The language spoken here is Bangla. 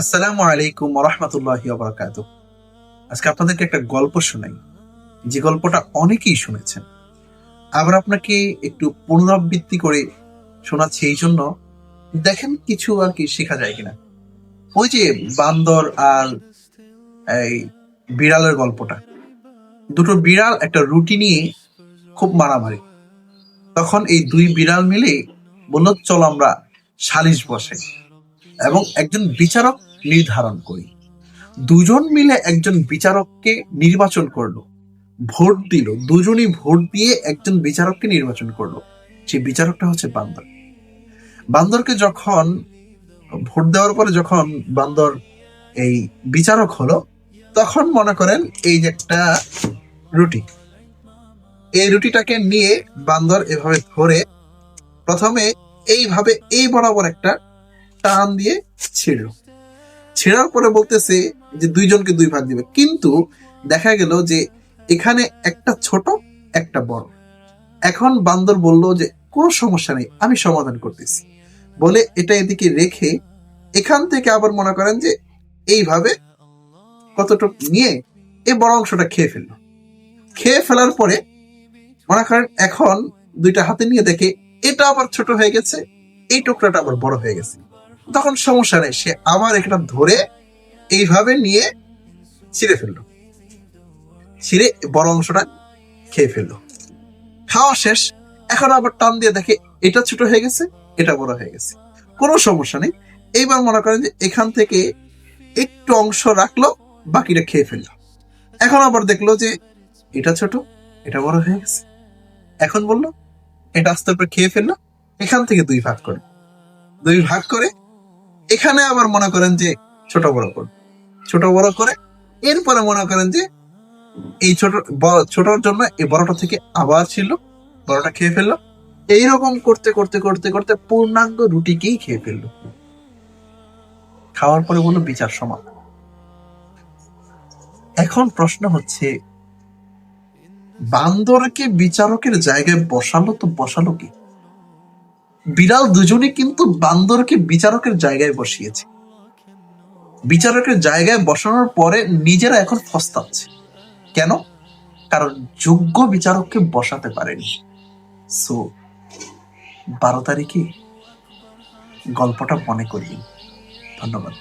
আসসালামু আলাইকুম রহমতুল্লাহি ওয়া বারাকাতুহু। আজকে আপনাদেরকে একটা গল্প শোনাই, যে গল্পটা অনেকেই শুনেছেন। আবার আপনাকে একটু পুনরাবৃত্তি করে শোনাচ্ছি, এই জন্য দেখেন কিছু আর কি শেখা যায় কিনা। ওই যে বান্দর আর এই বিড়ালের গল্পটা, দুটো বিড়াল একটা রুটি নিয়ে খুব মারামারি। তখন এই দুই বিড়াল মিলে বলল, চলো আমরা সালিশ বসাই এবং একজন বিচারক নির্ধারণ করি। দুজন মিলে একজন বিচারককে নির্বাচন করলো, ভোট দিল, দুজনই ভোট দিয়ে একজন বিচারককে নির্বাচন করলো। সেই বিচারকটা হচ্ছে বান্দর। বান্দরকে যখন ভোট দেওয়ার পরে যখন বান্দর এই বিচারক হলো, তখন মনে করেন এই যে একটা রুটি, এই রুটিটাকে নিয়ে বান্দর এভাবে ধরে প্রথমে এইভাবে এই বরাবর একটা টান দিয়ে ছিঁড়ল। ছেঁড়ার পরে বলতেছে যে দুইজনকে দুই ভাগ দিবে, কিন্তু দেখা গেল যে এখানে একটা ছোট একটা বড়। এখন বান্দর বলল যে কোনো সমস্যা নেই, আমি সমাধান করতেছি বলে এটা এদিকে রেখে এখান থেকে আবার মনে করেন যে এইভাবে কতটুকু নিয়ে এই বড় অংশটা খেয়ে ফেললো। খেয়ে ফেলার পরে মনে করেন এখন দুইটা হাতে নিয়ে দেখে এটা আবার ছোট হয়ে গেছে, এই টুকরাটা আবার বড় হয়ে গেছে। তখন সমস্যা নেই, সে আবার এটা ধরে এইভাবে নিয়ে ছিঁড়ে ফেললো, ছিঁড়ে বড় অংশটা খেয়ে ফেললো। খাওয়া শেষ, এখন আবার টান দিয়ে দেখে এটা ছোট হয়ে গেছে, এটা বড় হয়ে গেছে। কোনো সমস্যা নেই, এইবার মনে করেন যে এখান থেকে একটু অংশ রাখলো, বাকিটা খেয়ে ফেললো। এখন আবার দেখলো যে এটা ছোট, এটা বড় হয়ে গেছে। এখন বললো এটা আস্তে করে খেয়ে ফেললো, এখান থেকে দুই ভাগ করে, দুই ভাগ করে এখানে আবার মনে করেন যে ছোট বড় করে, ছোট বড় করে এরপরে মনে করেন যে এই ছোটর জন্য এই বড়টা থেকে আবার ছিল, বড়টা খেয়ে ফেললো। এইরকম করতে করতে করতে করতে পূর্ণাঙ্গ রুটিকেই খেয়ে ফেললো। খাওয়ার পরে বললো বিচার সমাপ্ত। এখন প্রশ্ন হচ্ছে, বান্দরকে বিচারকের জায়গায় বসালো তো বসালো কি? বিড়াল দুজনে কিন্তু বান্দরকে বিচারকের জায়গায় বসিয়েছে। বিচারকের জায়গায় বসানোর পরে নিজেরা এখন ফস্তাচ্ছে। কেন? কারণ যোগ্য বিচারককে বসাতে পারেনি। সো 12 তারিখে গল্পটা মনে করি। ধন্যবাদ।